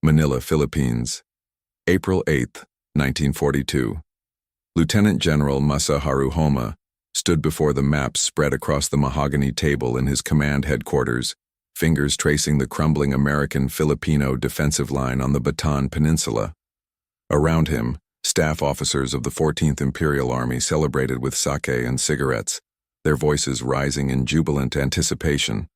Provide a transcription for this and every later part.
Manila, Philippines, April 8, 1942. Lieutenant General Masaharu Homa stood before the maps spread across the mahogany table in his command headquarters, fingers tracing the crumbling American-Filipino defensive line on the Bataan Peninsula. Around him, staff officers of the 14th Imperial Army celebrated with sake and cigarettes, their voices rising in jubilant anticipation.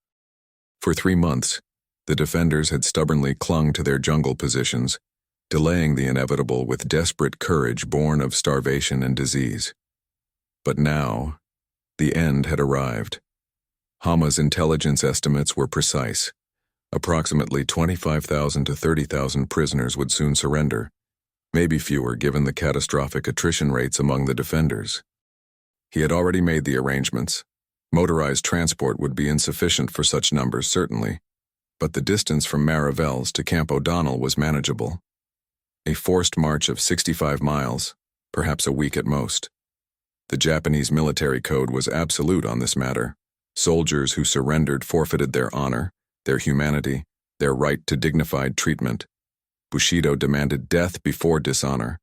For 3 months, the defenders had stubbornly clung to their jungle positions, delaying the inevitable with desperate courage born of starvation and disease. But now, the end had arrived. Homa's intelligence estimates were precise. Approximately 25,000 to 30,000 prisoners would soon surrender, maybe fewer given the catastrophic attrition rates among the defenders. He had already made the arrangements. Motorized transport would be insufficient for such numbers, certainly, but the distance from Mariveles to Camp O'Donnell was manageable. A forced march of 65 miles, perhaps a week at most. The Japanese military code was absolute on this matter. Soldiers who surrendered forfeited their honor, their humanity, their right to dignified treatment. Bushido demanded death before dishonor.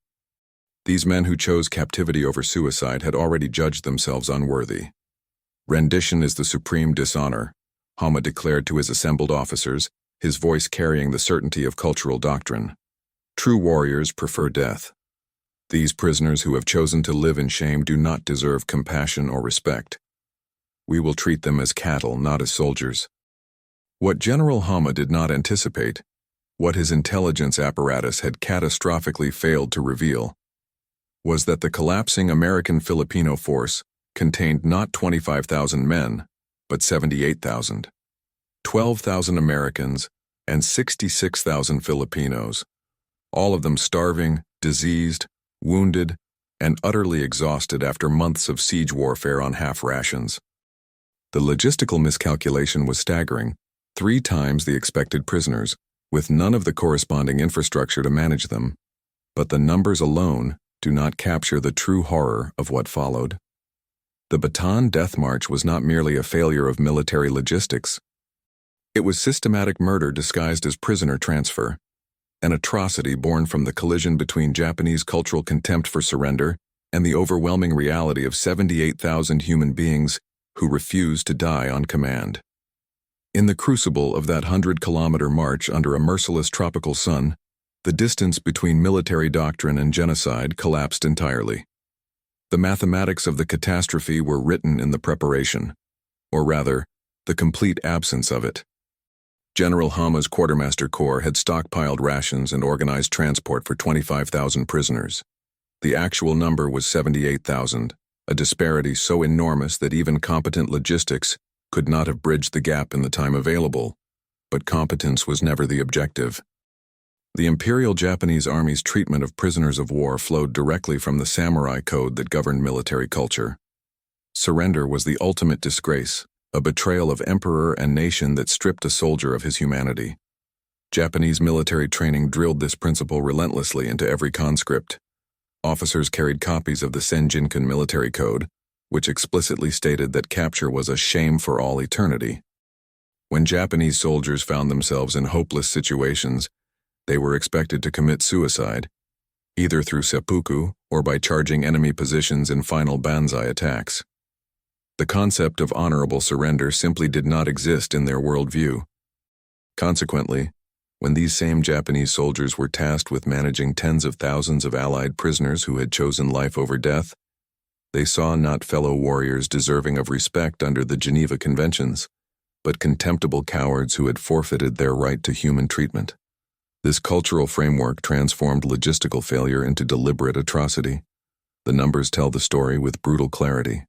These men who chose captivity over suicide had already judged themselves unworthy. Rendition is the supreme dishonor, Homa declared to his assembled officers, his voice carrying the certainty of cultural doctrine. True warriors prefer death. These prisoners who have chosen to live in shame do not deserve compassion or respect. We will treat them as cattle, not as soldiers. What General Homa did not anticipate, what his intelligence apparatus had catastrophically failed to reveal, was that the collapsing American-Filipino force contained not 25,000 men, but 78,000. 12,000 Americans and 66,000 Filipinos, all of them starving, diseased, wounded, and utterly exhausted after months of siege warfare on half rations. The logistical miscalculation was staggering, 3 times the expected prisoners, with none of the corresponding infrastructure to manage them. But the numbers alone do not capture the true horror of what followed. The Bataan Death March was not merely a failure of military logistics. It was systematic murder disguised as prisoner transfer, an atrocity born from the collision between Japanese cultural contempt for surrender and the overwhelming reality of 78,000 human beings who refused to die on command. In the crucible of that 100-kilometer march under a merciless tropical sun, the distance between military doctrine and genocide collapsed entirely. The mathematics of the catastrophe were written in the preparation, or rather, the complete absence of it. General Homa's Quartermaster Corps had stockpiled rations and organized transport for 25,000 prisoners. The actual number was 78,000, a disparity so enormous that even competent logistics could not have bridged the gap in the time available, but competence was never the objective. The Imperial Japanese Army's treatment of prisoners of war flowed directly from the samurai code that governed military culture. Surrender was the ultimate disgrace, a betrayal of emperor and nation that stripped a soldier of his humanity. Japanese military training drilled this principle relentlessly into every conscript. Officers carried copies of the Senjinkan military code, which explicitly stated that capture was a shame for all eternity. When Japanese soldiers found themselves in hopeless situations, they were expected to commit suicide, either through seppuku or by charging enemy positions in final banzai attacks. The concept of honorable surrender simply did not exist in their worldview. Consequently, when these same Japanese soldiers were tasked with managing tens of thousands of Allied prisoners who had chosen life over death, they saw not fellow warriors deserving of respect under the Geneva Conventions, but contemptible cowards who had forfeited their right to human treatment. This cultural framework transformed logistical failure into deliberate atrocity. The numbers tell the story with brutal clarity.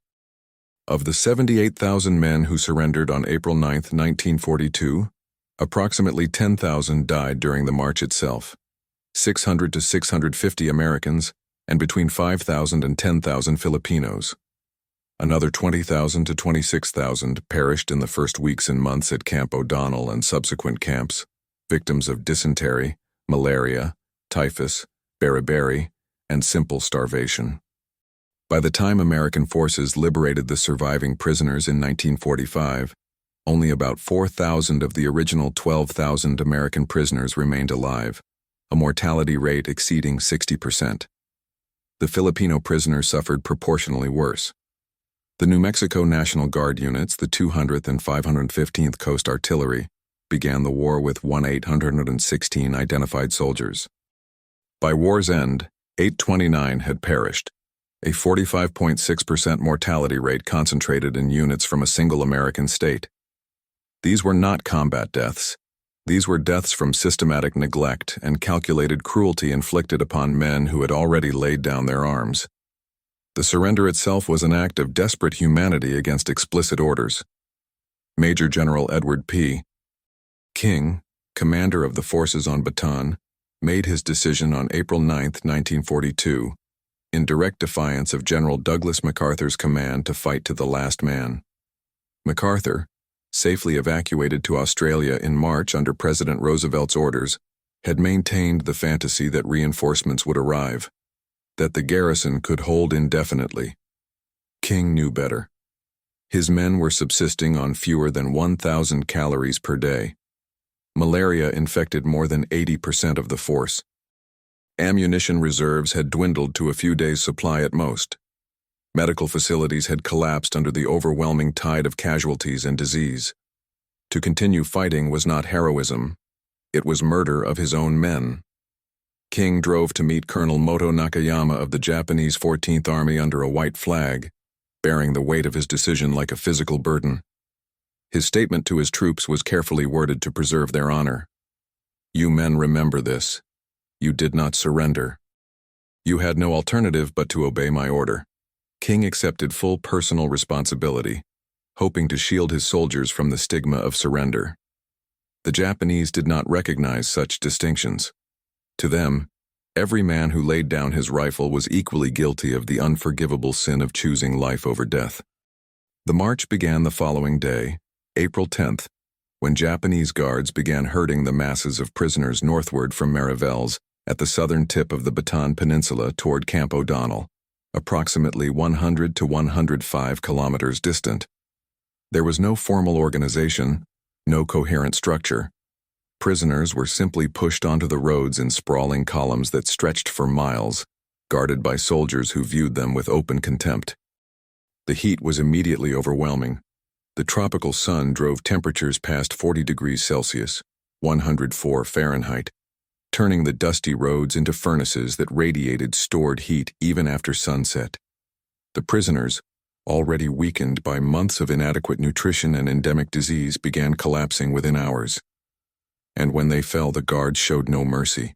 Of the 78,000 men who surrendered on April 9, 1942, approximately 10,000 died during the march itself, 600 to 650 Americans, and between 5,000 and 10,000 Filipinos. Another 20,000 to 26,000 perished in the first weeks and months at Camp O'Donnell and subsequent camps, victims of dysentery, malaria, typhus, beriberi, and simple starvation. By the time American forces liberated the surviving prisoners in 1945, Only about 4,000 of the original 12,000 American prisoners remained alive, a mortality rate exceeding 60%. The Filipino prisoners suffered proportionally worse. The New Mexico National Guard units, the 200th and 515th Coast Artillery, began the war with 1,816 identified soldiers. By war's end, 829 had perished, a 45.6% mortality rate concentrated in units from a single American state. These were not combat deaths. These were deaths from systematic neglect and calculated cruelty inflicted upon men who had already laid down their arms. The surrender itself was an act of desperate humanity against explicit orders. Major General Edward P. King, commander of the forces on Bataan, made his decision on April 9, 1942, in direct defiance of General Douglas MacArthur's command to fight to the last man. MacArthur, safely evacuated to Australia in March under President Roosevelt's orders, had maintained the fantasy that reinforcements would arrive, that the garrison could hold indefinitely. King knew better. His men were subsisting on fewer than 1,000 calories per day. Malaria infected more than 80% of the force. Ammunition reserves had dwindled to a few days' supply at most. Medical facilities had collapsed under the overwhelming tide of casualties and disease. To continue fighting was not heroism, it was murder of his own men. King drove to meet Colonel Moto Nakayama of the Japanese 14th Army under a white flag, bearing the weight of his decision like a physical burden. His statement to his troops was carefully worded to preserve their honor. You men remember this. You did not surrender. You had no alternative but to obey my order. King accepted full personal responsibility, hoping to shield his soldiers from the stigma of surrender. The Japanese did not recognize such distinctions. To them, every man who laid down his rifle was equally guilty of the unforgivable sin of choosing life over death. The march began the following day, April 10th, when Japanese guards began herding the masses of prisoners northward from Mariveles at the southern tip of the Bataan Peninsula toward Camp O'Donnell, approximately 100 to 105 kilometers distant. There was no formal organization, no coherent structure. Prisoners were simply pushed onto the roads in sprawling columns that stretched for miles, guarded by soldiers who viewed them with open contempt. The heat was immediately overwhelming. The tropical sun drove temperatures past 40 degrees Celsius, 104 Fahrenheit, turning the dusty roads into furnaces that radiated stored heat even after sunset. The prisoners, already weakened by months of inadequate nutrition and endemic disease, began collapsing within hours. And when they fell, the guards showed no mercy.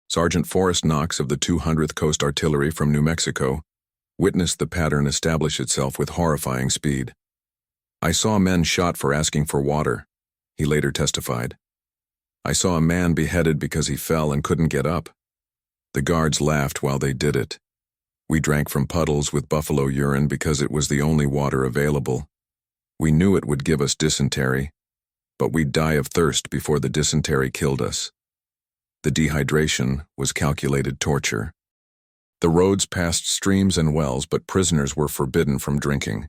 Sergeant Forrest Knox of the 200th Coast Artillery from New Mexico witnessed the pattern establish itself with horrifying speed. I saw men shot for asking for water, he later testified. I saw a man beheaded because he fell and couldn't get up. The guards laughed while they did it. We drank from puddles with buffalo urine because it was the only water available. We knew it would give us dysentery, but we'd die of thirst before the dysentery killed us. The dehydration was calculated torture. The roads passed streams and wells, but prisoners were forbidden from drinking.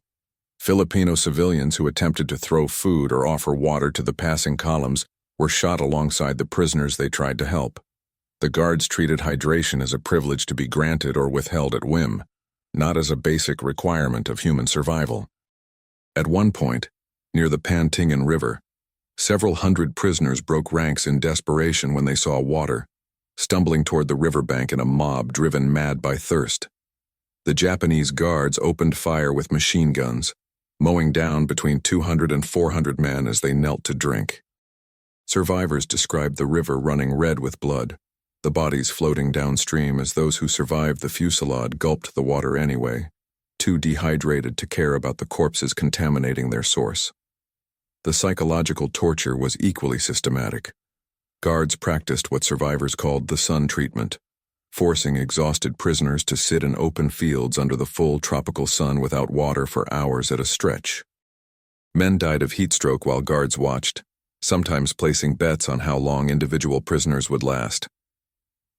Filipino civilians who attempted to throw food or offer water to the passing columns were shot alongside the prisoners they tried to help. The guards treated hydration as a privilege to be granted or withheld at whim, not as a basic requirement of human survival. At one point, near the Pantingan River, several hundred prisoners broke ranks in desperation when they saw water, stumbling toward the riverbank in a mob driven mad by thirst. The Japanese guards opened fire with machine guns, mowing down between 200 and 400 men as they knelt to drink. Survivors described the river running red with blood, the bodies floating downstream as those who survived the fusillade gulped the water anyway, too dehydrated to care about the corpses contaminating their source. The psychological torture was equally systematic. Guards practiced what survivors called the sun treatment, forcing exhausted prisoners to sit in open fields under the full tropical sun without water for hours at a stretch. Men died of heat stroke while guards watched, sometimes placing bets on how long individual prisoners would last.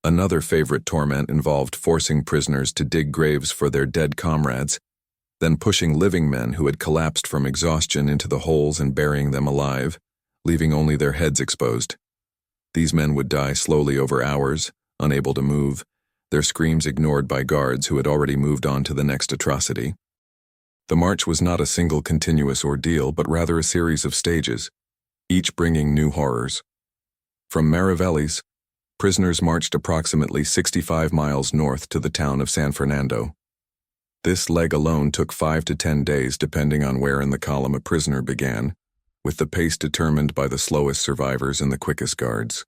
Another favorite torment involved forcing prisoners to dig graves for their dead comrades, then pushing living men who had collapsed from exhaustion into the holes and burying them alive, leaving only their heads exposed. These men would die slowly over hours, unable to move, their screams ignored by guards who had already moved on to the next atrocity. The march was not a single continuous ordeal, but rather a series of stages, each bringing new horrors. From Mariveles, prisoners marched approximately 65 miles north to the town of San Fernando. This leg alone took 5 to 10 days depending on where in the column a prisoner began, with the pace determined by the slowest survivors and the quickest guards.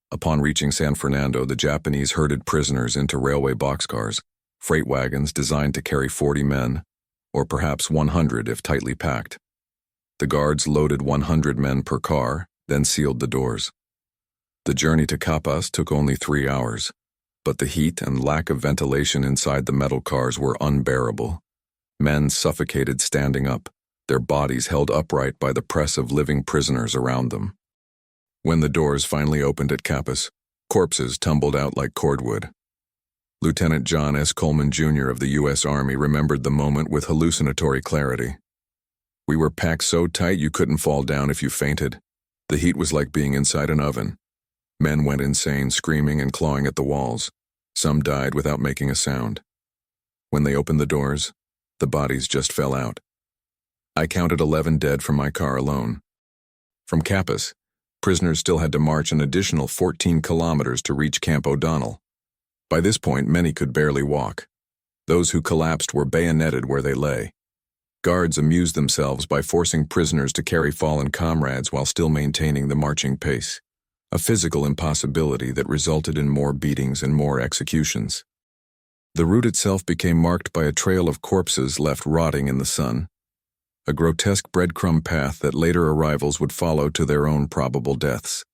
Upon reaching San Fernando, the Japanese herded prisoners into railway boxcars, freight wagons designed to carry 40 men, or perhaps 100 if tightly packed. The guards loaded 100 men per car, then sealed the doors. The journey to Capas took only 3 hours, but the heat and lack of ventilation inside the metal cars were unbearable. Men suffocated standing up, their bodies held upright by the press of living prisoners around them. When the doors finally opened at Capas, corpses tumbled out like cordwood. Lieutenant John S. Coleman, Jr. of the U.S. Army remembered the moment with hallucinatory clarity. "We were packed so tight you couldn't fall down if you fainted. The heat was like being inside an oven. Men went insane, screaming and clawing at the walls. Some died without making a sound. When they opened the doors, the bodies just fell out. I counted 11 dead from my car alone." From Capas, prisoners still had to march an additional 14 kilometers to reach Camp O'Donnell. By this point, many could barely walk. Those who collapsed were bayoneted where they lay. Guards amused themselves by forcing prisoners to carry fallen comrades while still maintaining the marching pace, a physical impossibility that resulted in more beatings and more executions. The route itself became marked by a trail of corpses left rotting in the sun, a grotesque breadcrumb path that later arrivals would follow to their own probable deaths.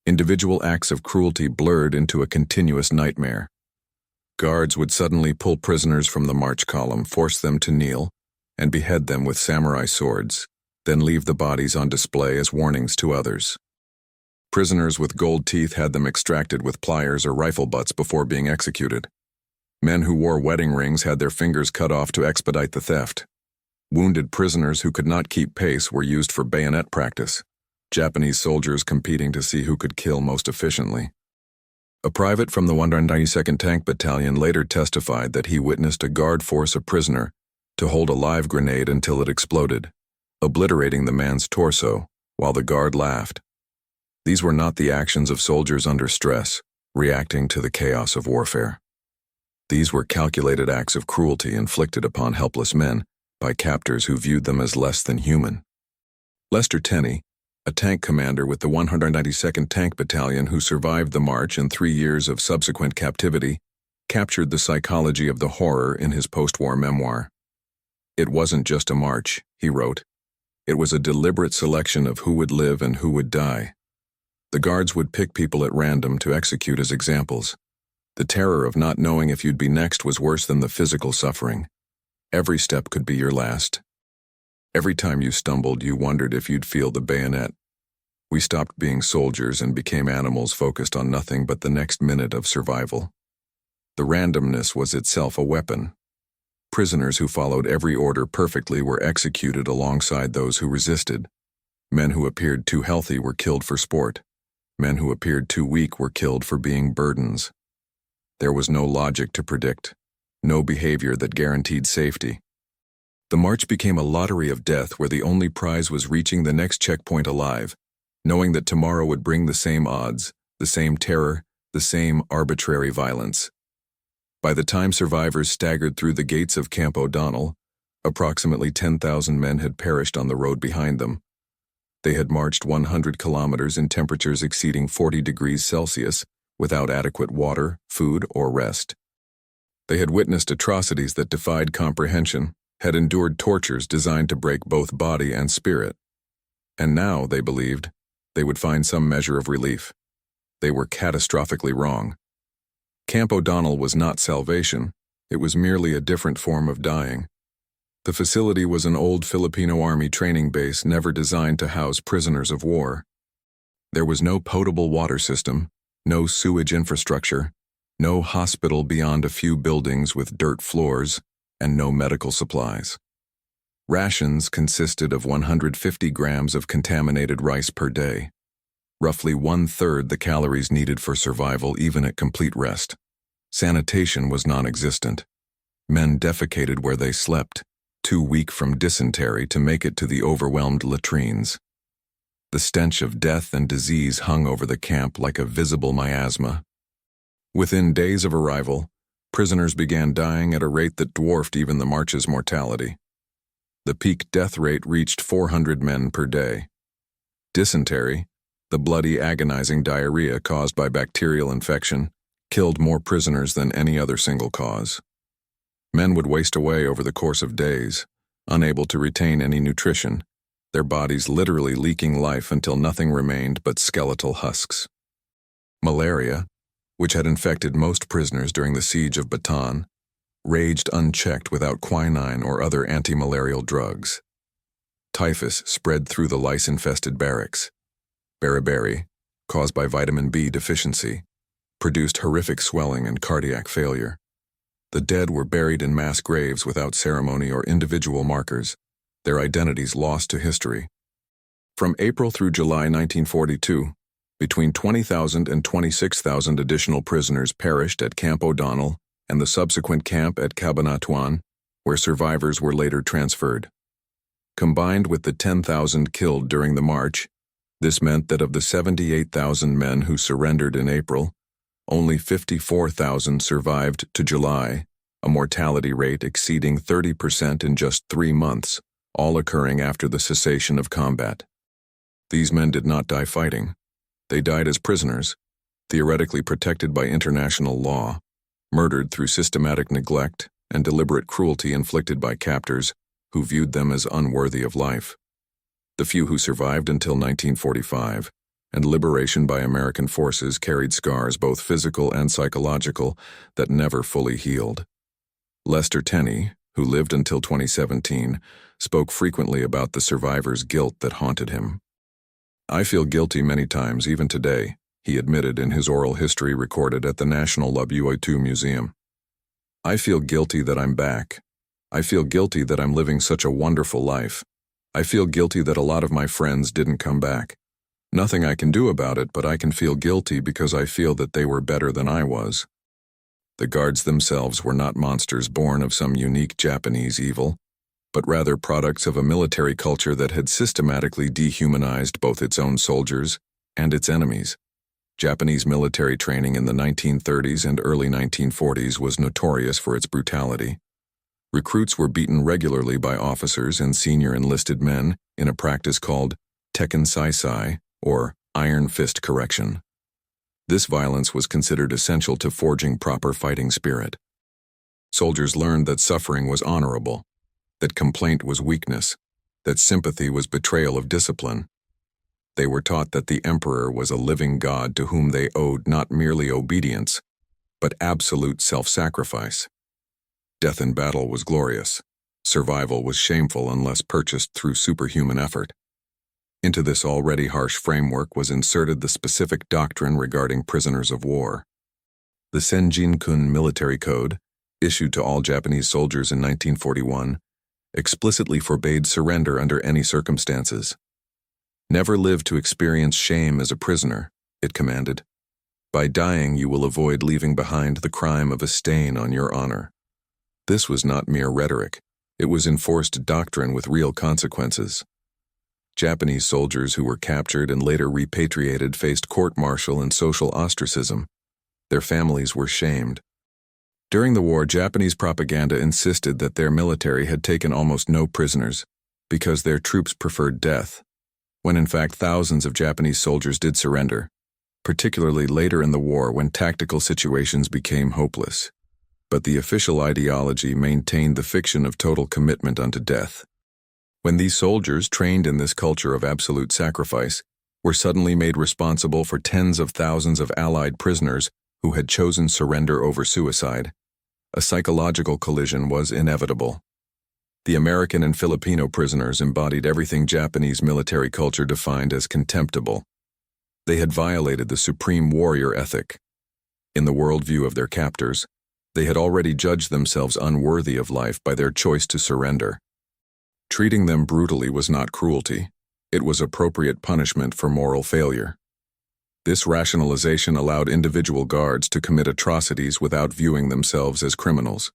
Individual acts of cruelty blurred into a continuous nightmare. Guards would suddenly pull prisoners from the march column, force them to kneel, and behead them with samurai swords, then leave the bodies on display as warnings to others. Prisoners with gold teeth had them extracted with pliers or rifle butts before being executed. Men who wore wedding rings had their fingers cut off to expedite the theft. Wounded prisoners who could not keep pace were used for bayonet practice, Japanese soldiers competing to see who could kill most efficiently. A private from the 192nd Tank Battalion later testified that he witnessed a guard force a prisoner to hold a live grenade until it exploded, obliterating the man's torso, while the guard laughed. These were not the actions of soldiers under stress, reacting to the chaos of warfare. These were calculated acts of cruelty inflicted upon helpless men by captors who viewed them as less than human. Lester Tenney, a tank commander with the 192nd Tank Battalion who survived the march and 3 years of subsequent captivity, captured the psychology of the horror in his post-war memoir. "It wasn't just a march," he wrote. "It was a deliberate selection of who would live and who would die. The guards would pick people at random to execute as examples. The terror of not knowing if you'd be next was worse than the physical suffering. Every step could be your last. Every time you stumbled, you wondered if you'd feel the bayonet. We stopped being soldiers and became animals focused on nothing but the next minute of survival. The randomness was itself a weapon. Prisoners who followed every order perfectly were executed alongside those who resisted. Men who appeared too healthy were killed for sport. Men who appeared too weak were killed for being burdens. There was no logic to predict, no behavior that guaranteed safety. The march became a lottery of death where the only prize was reaching the next checkpoint alive, knowing that tomorrow would bring the same odds, the same terror, the same arbitrary violence. By the time survivors staggered through the gates of Camp O'Donnell, approximately 10,000 men had perished on the road behind them. They had marched 100 kilometers in temperatures exceeding 40 degrees Celsius without adequate water, food, or rest. They had witnessed atrocities that defied comprehension, had endured tortures designed to break both body and spirit. And now, they believed, they would find some measure of relief. They were catastrophically wrong. Camp O'Donnell was not salvation, it was merely a different form of dying. The facility was an old Filipino Army training base never designed to house prisoners of war. There was no potable water system, no sewage infrastructure, no hospital beyond a few buildings with dirt floors, and no medical supplies. Rations consisted of 150 grams of contaminated rice per day, roughly 1/3 the calories needed for survival even at complete rest. Sanitation was non-existent. Men defecated where they slept, too weak from dysentery to make it to the overwhelmed latrines. The stench of death and disease hung over the camp like a visible miasma. Within days of arrival, prisoners began dying at a rate that dwarfed even the march's mortality. The peak death rate reached 400 men per day. Dysentery, the bloody, agonizing diarrhea caused by bacterial infection, killed more prisoners than any other single cause. Men would waste away over the course of days, unable to retain any nutrition, their bodies literally leaking life until nothing remained but skeletal husks. Malaria, which had infected most prisoners during the siege of Bataan, raged unchecked without quinine or other anti-malarial drugs. Typhus spread through the lice-infested barracks. Beriberi, caused by vitamin B deficiency, produced horrific swelling and cardiac failure. The dead were buried in mass graves without ceremony or individual markers, their identities lost to history. From April through July 1942, between 20,000 and 26,000 additional prisoners perished at Camp O'Donnell and the subsequent camp at Cabanatuan, where survivors were later transferred. Combined with the 10,000 killed during the march, this meant that of the 78,000 men who surrendered in April, only 54,000 survived to July, a mortality rate exceeding 30% in just 3 months, all occurring after the cessation of combat. These men did not die fighting. They died as prisoners, theoretically protected by international law, murdered through systematic neglect and deliberate cruelty inflicted by captors who viewed them as unworthy of life. The few who survived until 1945 and liberation by American forces carried scars both physical and psychological that never fully healed. Lester Tenney, who lived until 2017, spoke frequently about the survivors' guilt that haunted him. "I feel guilty many times, even today," he admitted in his oral history recorded at the National Labuitu Museum. "I feel guilty that I'm back. I feel guilty that I'm living such a wonderful life. I feel guilty that a lot of my friends didn't come back. Nothing I can do about it, but I can feel guilty because I feel that they were better than I was." The guards themselves were not monsters born of some unique Japanese evil, but rather products of a military culture that had systematically dehumanized both its own soldiers and its enemies. Japanese military training in the 1930s and early 1940s was notorious for its brutality. Recruits were beaten regularly by officers and senior enlisted men in a practice called Tekken Saisai, or Iron Fist Correction. This violence was considered essential to forging proper fighting spirit. Soldiers learned that suffering was honorable, that complaint was weakness, that sympathy was betrayal of discipline. They were taught that the emperor was a living god to whom they owed not merely obedience, but absolute self-sacrifice. Death in battle was glorious. Survival was shameful unless purchased through superhuman effort. Into this already harsh framework was inserted the specific doctrine regarding prisoners of war. The Senjin-kun military code, issued to all Japanese soldiers in 1941, explicitly forbade surrender under any circumstances. "Never live to experience shame as a prisoner," it commanded. "By dying you will avoid leaving behind the crime of a stain on your honor." This was not mere rhetoric. It was enforced doctrine with real consequences. Japanese soldiers who were captured and later repatriated faced court-martial and social ostracism. Their families were shamed. During the war, Japanese propaganda insisted that their military had taken almost no prisoners because their troops preferred death, when in fact thousands of Japanese soldiers did surrender, particularly later in the war when tactical situations became hopeless. But the official ideology maintained the fiction of total commitment unto death. When these soldiers, trained in this culture of absolute sacrifice, were suddenly made responsible for tens of thousands of Allied prisoners who had chosen surrender over suicide, a psychological collision was inevitable. The American and Filipino prisoners embodied everything Japanese military culture defined as contemptible. They had violated the supreme warrior ethic. In the worldview of their captors, They had already judged themselves unworthy of life by their choice to surrender. Treating them brutally was not cruelty. It was appropriate punishment for moral failure. This rationalization allowed individual guards to commit atrocities without viewing themselves as criminals.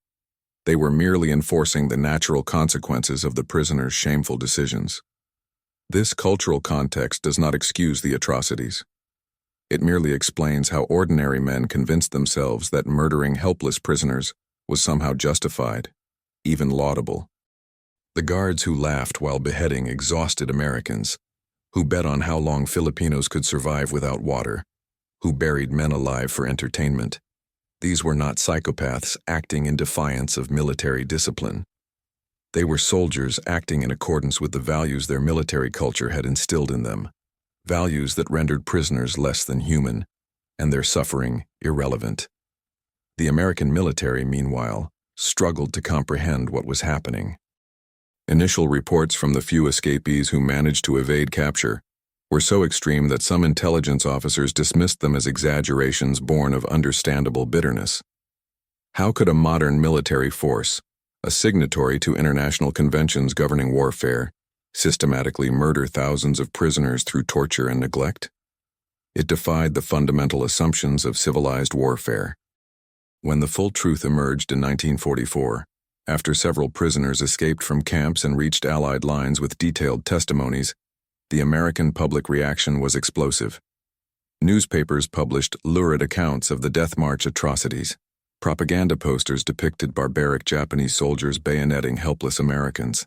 They were merely enforcing the natural consequences of the prisoners' shameful decisions. This cultural context does not excuse the atrocities. It merely explains how ordinary men convinced themselves that murdering helpless prisoners was somehow justified, even laudable. The guards who laughed while beheading exhausted Americans, who bet on how long Filipinos could survive without water, who buried men alive for entertainment. These were not psychopaths acting in defiance of military discipline. They were soldiers acting in accordance with the values their military culture had instilled in them, values that rendered prisoners less than human, and their suffering irrelevant. The American military, meanwhile, struggled to comprehend what was happening. Initial reports from the few escapees who managed to evade capture were so extreme that some intelligence officers dismissed them as exaggerations born of understandable bitterness. How could a modern military force, a signatory to international conventions governing warfare, systematically murder thousands of prisoners through torture and neglect? It defied the fundamental assumptions of civilized warfare. When the full truth emerged in 1944, after several prisoners escaped from camps and reached Allied lines with detailed testimonies, the American public reaction was explosive. Newspapers published lurid accounts of the Death March atrocities. Propaganda posters depicted barbaric Japanese soldiers bayoneting helpless Americans.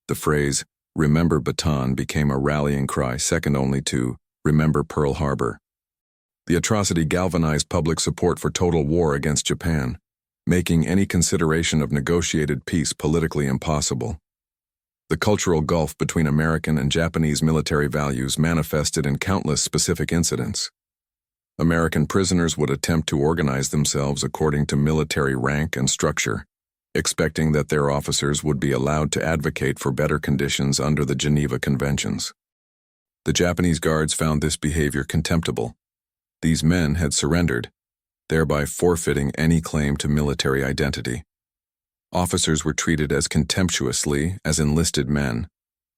The phrase, "Remember Bataan," became a rallying cry second only to "Remember Pearl Harbor." The atrocity galvanized public support for total war against Japan, making any consideration of negotiated peace politically impossible. The cultural gulf between American and Japanese military values manifested in countless specific incidents. American prisoners would attempt to organize themselves according to military rank and structure, expecting that their officers would be allowed to advocate for better conditions under the Geneva Conventions. The Japanese guards found this behavior contemptible. These men had surrendered, thereby forfeiting any claim to military identity. Officers were treated as contemptuously as enlisted men,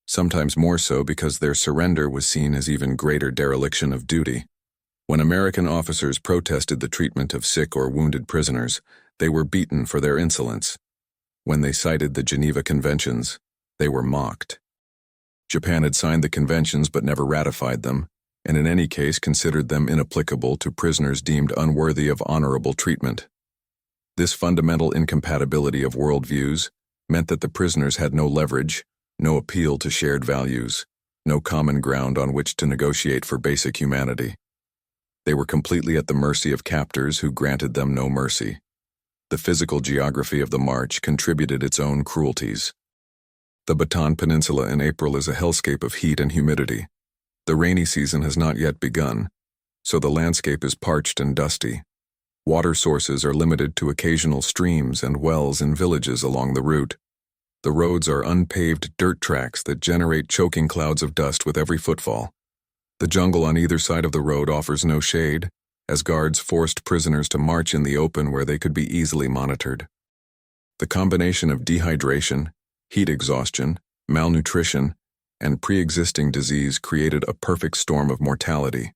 sometimes more so because their surrender was seen as even greater dereliction of duty. When American officers protested the treatment of sick or wounded prisoners, they were beaten for their insolence. When they cited the Geneva Conventions, they were mocked. Japan had signed the conventions but never ratified them, and in any case considered them inapplicable to prisoners deemed unworthy of honorable treatment. This fundamental incompatibility of worldviews meant that the prisoners had no leverage, no appeal to shared values, no common ground on which to negotiate for basic humanity. They were completely at the mercy of captors who granted them no mercy. The physical geography of the march contributed its own cruelties. The Bataan Peninsula in April is a hellscape of heat and humidity. The rainy season has not yet begun, so the landscape is parched and dusty. Water sources are limited to occasional streams and wells in villages along the route. The roads are unpaved dirt tracks that generate choking clouds of dust with every footfall. The jungle on either side of the road offers no shade, as guards forced prisoners to march in the open where they could be easily monitored. The combination of dehydration, heat exhaustion, malnutrition, and pre-existing disease created a perfect storm of mortality.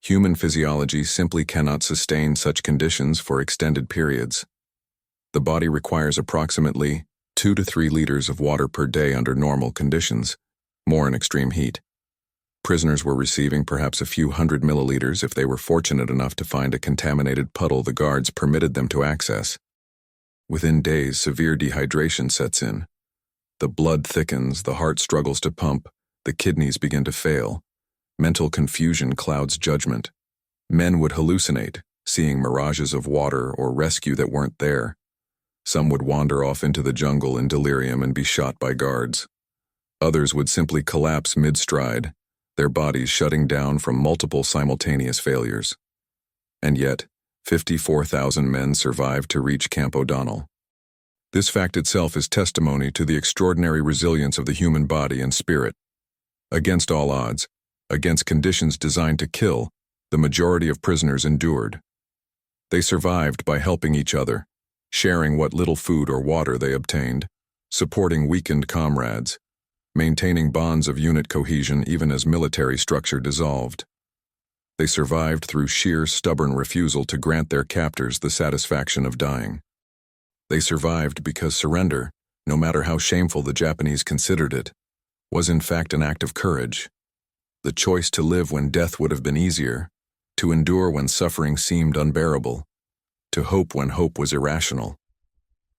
Human physiology simply cannot sustain such conditions for extended periods. The body requires approximately 2 to 3 liters of water per day under normal conditions, more in extreme heat. Prisoners were receiving perhaps a few hundred milliliters if they were fortunate enough to find a contaminated puddle the guards permitted them to access. Within days, severe dehydration sets in. The blood thickens, the heart struggles to pump, the kidneys begin to fail. Mental confusion clouds judgment. Men would hallucinate, seeing mirages of water or rescue that weren't there. Some would wander off into the jungle in delirium and be shot by guards. Others would simply collapse mid-stride, their bodies shutting down from multiple simultaneous failures. And yet, 54,000 men survived to reach Camp O'Donnell. This fact itself is testimony to the extraordinary resilience of the human body and spirit. Against all odds, against conditions designed to kill, the majority of prisoners endured. They survived by helping each other, sharing what little food or water they obtained, supporting weakened comrades, maintaining bonds of unit cohesion even as military structure dissolved. They survived through sheer stubborn refusal to grant their captors the satisfaction of dying. They survived because surrender, no matter how shameful the Japanese considered it, was in fact an act of courage. The choice to live when death would have been easier, to endure when suffering seemed unbearable, to hope when hope was irrational.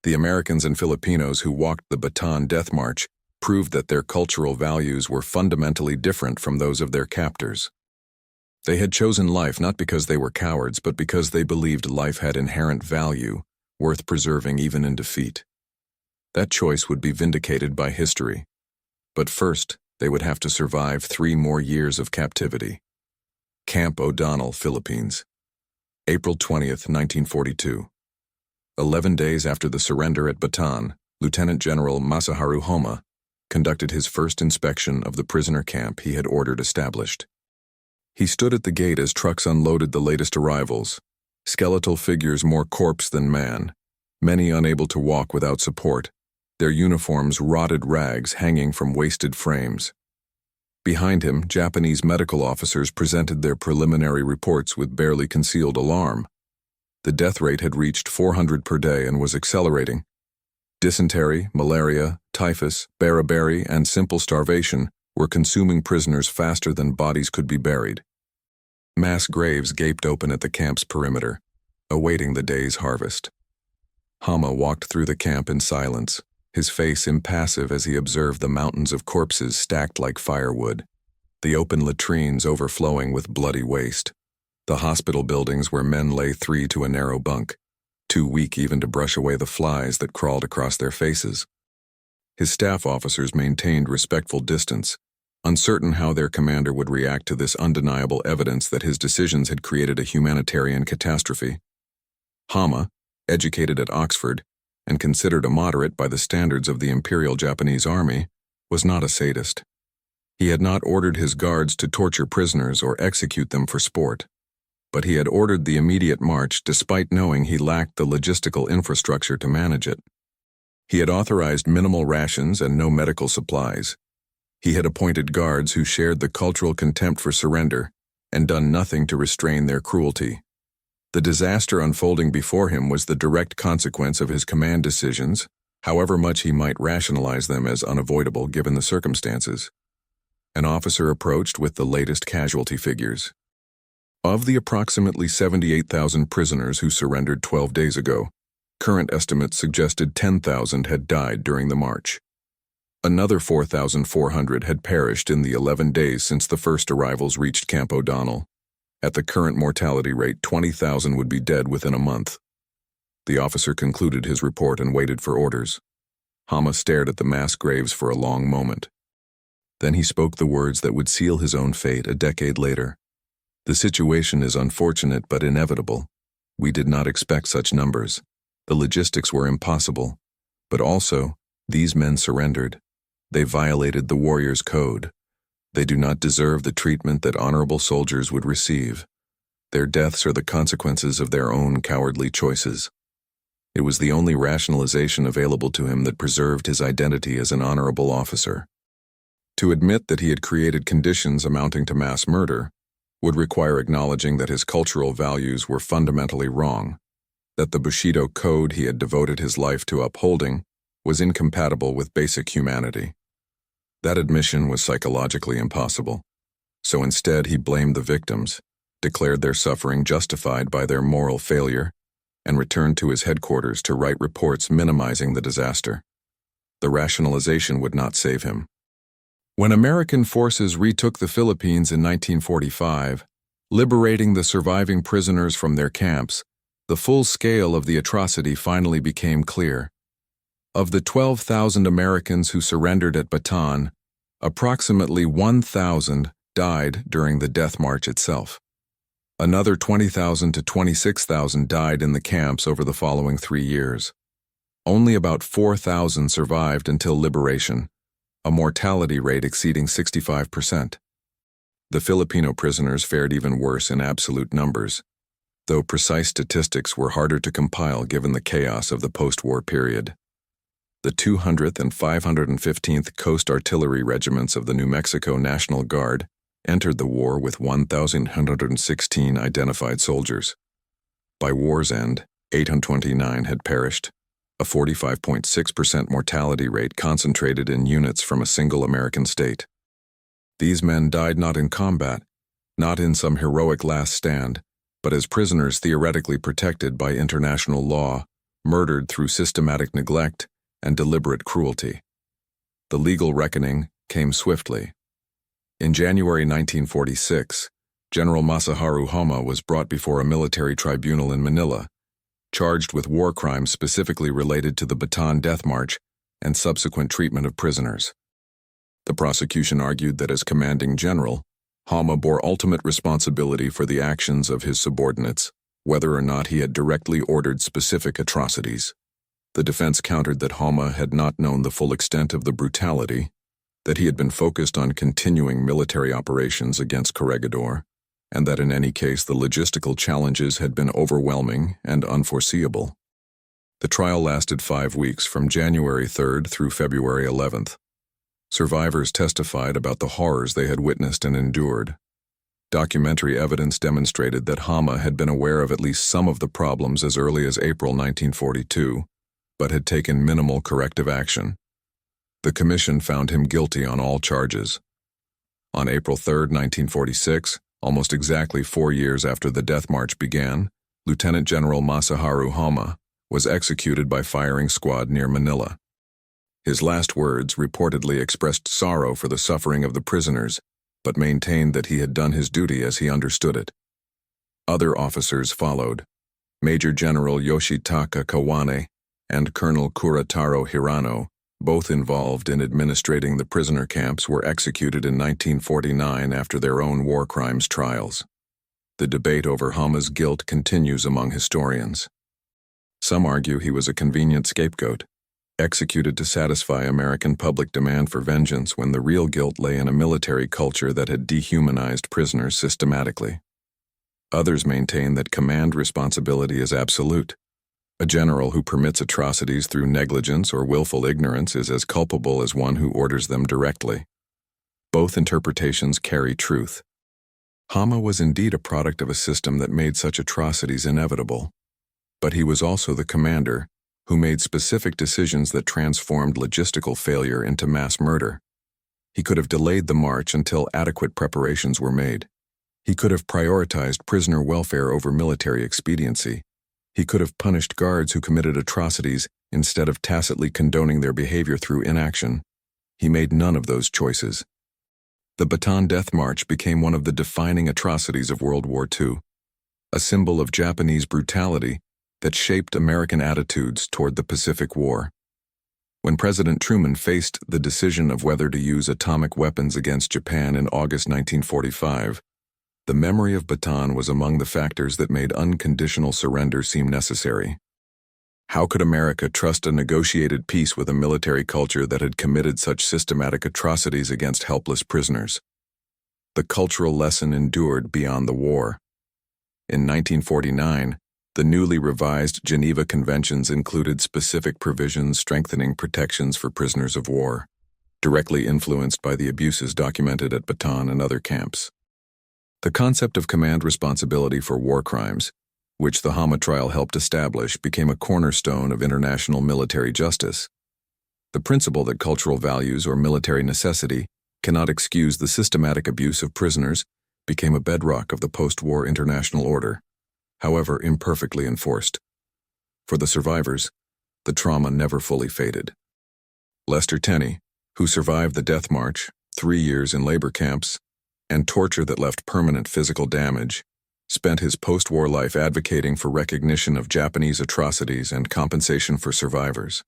The Americans and Filipinos who walked the Bataan Death March proved that their cultural values were fundamentally different from those of their captors. They had chosen life not because they were cowards, but because they believed life had inherent value, worth preserving even in defeat. That choice would be vindicated by history. But first, they would have to survive 3 more years of captivity. Camp O'Donnell, Philippines. April 20th, 1942. 11 days after the surrender at Bataan, Lieutenant General Masaharu Homma conducted his first inspection of the prisoner camp he had ordered established. He stood at the gate as trucks unloaded the latest arrivals, skeletal figures more corpse than man, many unable to walk without support, their uniforms rotted rags hanging from wasted frames. Behind him, Japanese medical officers presented their preliminary reports with barely concealed alarm. The death rate had reached 400 per day and was accelerating. Dysentery, malaria, typhus, beriberi, and simple starvation were consuming prisoners faster than bodies could be buried. Mass graves gaped open at the camp's perimeter, awaiting the day's harvest. Homma walked through the camp in silence, his face impassive as he observed the mountains of corpses stacked like firewood, the open latrines overflowing with bloody waste, the hospital buildings where men lay 3 to a narrow bunk, too weak even to brush away the flies that crawled across their faces. His staff officers maintained respectful distance, uncertain how their commander would react to this undeniable evidence that his decisions had created a humanitarian catastrophe. Homma, educated at Oxford, and considered a moderate by the standards of the Imperial Japanese Army, was not a sadist. He had not ordered his guards to torture prisoners or execute them for sport, but he had ordered the immediate march despite knowing he lacked the logistical infrastructure to manage it. He had authorized minimal rations and no medical supplies. He had appointed guards who shared the cultural contempt for surrender and done nothing to restrain their cruelty. The disaster unfolding before him was the direct consequence of his command decisions, however much he might rationalize them as unavoidable given the circumstances. An officer approached with the latest casualty figures. Of the approximately 78,000 prisoners who surrendered 12 days ago, current estimates suggested 10,000 had died during the march. Another 4,400 had perished in the 11 days since the first arrivals reached Camp O'Donnell. At the current mortality rate, 20,000 would be dead within a month. The officer concluded his report and waited for orders. Homma stared at the mass graves for a long moment. Then he spoke the words that would seal his own fate a decade later. "The situation is unfortunate but inevitable. We did not expect such numbers. The logistics were impossible. But also, these men surrendered. They violated the warrior's code. They do not deserve the treatment that honorable soldiers would receive. Their deaths are the consequences of their own cowardly choices." It was the only rationalization available to him that preserved his identity as an honorable officer. To admit that he had created conditions amounting to mass murder would require acknowledging that his cultural values were fundamentally wrong, that the Bushido code he had devoted his life to upholding was incompatible with basic humanity. That admission was psychologically impossible, so instead he blamed the victims, declared their suffering justified by their moral failure, and returned to his headquarters to write reports minimizing the disaster. The rationalization would not save him. When American forces retook the Philippines in 1945, liberating the surviving prisoners from their camps, the full scale of the atrocity finally became clear. Of the 12,000 Americans who surrendered at Bataan, approximately 1,000 died during the death march itself. Another 20,000 to 26,000 died in the camps over the following 3 years. Only about 4,000 survived until liberation, a mortality rate exceeding 65%. The Filipino prisoners fared even worse in absolute numbers. though precise statistics were harder to compile given the chaos of the post-war period. The 200th and 515th Coast Artillery Regiments of the New Mexico National Guard entered the war with 1,116 identified soldiers. By war's end, 829 had perished, a 45.6% mortality rate concentrated in units from a single American state. These men died not in combat, not in some heroic last stand, but as prisoners theoretically protected by international law, murdered through systematic neglect and deliberate cruelty. The legal reckoning came swiftly. In January 1946, General Masaharu Homma was brought before a military tribunal in Manila, charged with war crimes specifically related to the Bataan Death March and subsequent treatment of prisoners. The prosecution argued that as commanding general, Homma bore ultimate responsibility for the actions of his subordinates, whether or not he had directly ordered specific atrocities. The defense countered that Homma had not known the full extent of the brutality, that he had been focused on continuing military operations against Corregidor, and that in any case the logistical challenges had been overwhelming and unforeseeable. The trial lasted 5 weeks from January 3rd through February 11th. Survivors testified about the horrors they had witnessed and endured. Documentary evidence demonstrated that Homma had been aware of at least some of the problems as early as April 1942, but had taken minimal corrective action. The commission found him guilty on all charges. On April 3, 1946, almost exactly 4 years after the death march began, Lieutenant General Masaharu Homma was executed by firing squad near Manila. His last words reportedly expressed sorrow for the suffering of the prisoners, but maintained that he had done his duty as he understood it. Other officers followed. Major General Yoshitaka Kawane and Colonel Kurataro Hirano, both involved in administrating the prisoner camps, were executed in 1949 after their own war crimes trials. The debate over Homma's guilt continues among historians. Some argue he was a convenient scapegoat, executed to satisfy American public demand for vengeance when the real guilt lay in a military culture that had dehumanized prisoners systematically. Others maintain that command responsibility is absolute. A general who permits atrocities through negligence or willful ignorance is as culpable as one who orders them directly. Both interpretations carry truth. Homma was indeed a product of a system that made such atrocities inevitable, but he was also the commander who made specific decisions that transformed logistical failure into mass murder. He could have delayed the march until adequate preparations were made. He could have prioritized prisoner welfare over military expediency. He could have punished guards who committed atrocities instead of tacitly condoning their behavior through inaction. He made none of those choices. The Bataan Death March became one of the defining atrocities of World War II, a symbol of Japanese brutality that shaped American attitudes toward the Pacific War. When President Truman faced the decision of whether to use atomic weapons against Japan in August 1945, the memory of Bataan was among the factors that made unconditional surrender seem necessary. How could America trust a negotiated peace with a military culture that had committed such systematic atrocities against helpless prisoners? The cultural lesson endured beyond the war. In 1949, the newly revised Geneva Conventions included specific provisions strengthening protections for prisoners of war, directly influenced by the abuses documented at Bataan and other camps. The concept of command responsibility for war crimes, which the Homma trial helped establish, became a cornerstone of international military justice. The principle that cultural values or military necessity cannot excuse the systematic abuse of prisoners became a bedrock of the post-war international order, however imperfectly enforced. For the survivors, the trauma never fully faded. Lester Tenney, who survived the death march, 3 years in labor camps, and torture that left permanent physical damage, spent his post-war life advocating for recognition of Japanese atrocities and compensation for survivors.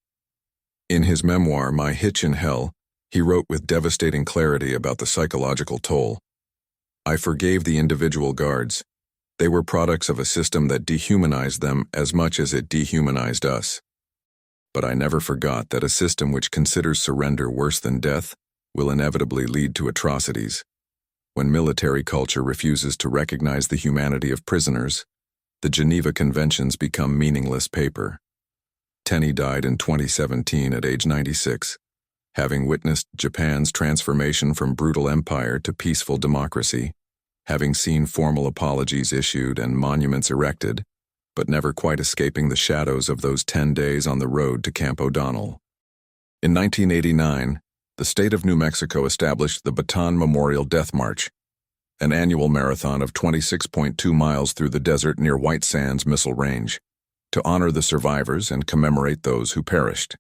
In his memoir, My Hitch in Hell, he wrote with devastating clarity about the psychological toll. I forgave the individual guards. They were products of a system that dehumanized them as much as it dehumanized us. But I never forgot that a system which considers surrender worse than death will inevitably lead to atrocities. When military culture refuses to recognize the humanity of prisoners, the Geneva Conventions become meaningless paper. Tenney died in 2017 at age 96, having witnessed Japan's transformation from brutal empire to peaceful democracy, having seen formal apologies issued and monuments erected, but never quite escaping the shadows of those 10 days on the road to Camp O'Donnell. In 1989, the state of New Mexico established the Bataan Death March, an annual marathon of 26.2 miles through the desert near White Sands Missile Range, to honor the survivors and commemorate those who perished.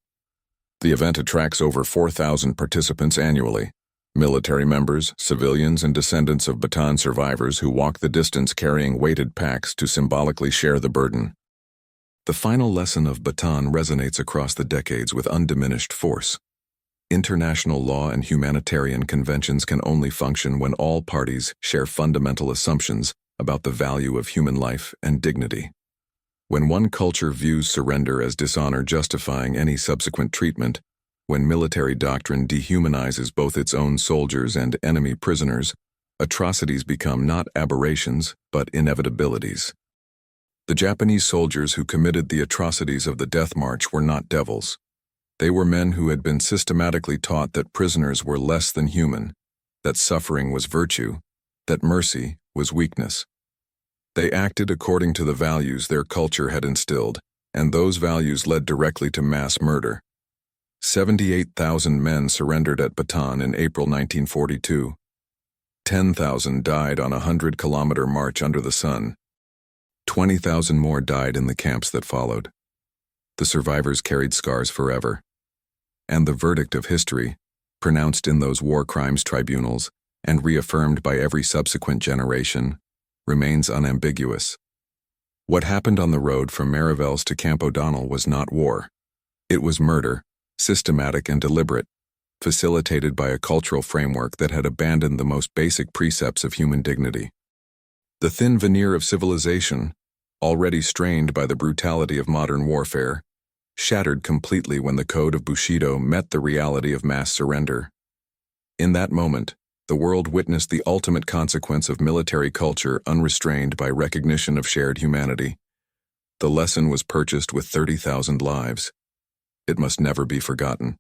The event attracts over 4,000 participants annually, military members, civilians, and descendants of Bataan survivors who walk the distance carrying weighted packs to symbolically share the burden. The final lesson of Bataan resonates across the decades with undiminished force. International law and humanitarian conventions can only function when all parties share fundamental assumptions about the value of human life and dignity. When one culture views surrender as dishonor justifying any subsequent treatment, when military doctrine dehumanizes both its own soldiers and enemy prisoners, atrocities become not aberrations, but inevitabilities. The Japanese soldiers who committed the atrocities of the Death March were not devils. They were men who had been systematically taught that prisoners were less than human, that suffering was virtue, that mercy was weakness. They acted according to the values their culture had instilled, and those values led directly to mass murder. 78,000 men surrendered at Bataan in April 1942. 10,000 died on a 100-kilometer march under the sun. 20,000 more died in the camps that followed. The survivors carried scars forever. And the verdict of history, pronounced in those war crimes tribunals and reaffirmed by every subsequent generation, remains unambiguous. What happened on the road from Mariveles to Camp O'Donnell was not war. It was murder, systematic and deliberate, facilitated by a cultural framework that had abandoned the most basic precepts of human dignity. The thin veneer of civilization, already strained by the brutality of modern warfare, shattered completely when the code of Bushido met the reality of mass surrender. In that moment, the world witnessed the ultimate consequence of military culture unrestrained by recognition of shared humanity. The lesson was purchased with 30,000 lives. It must never be forgotten.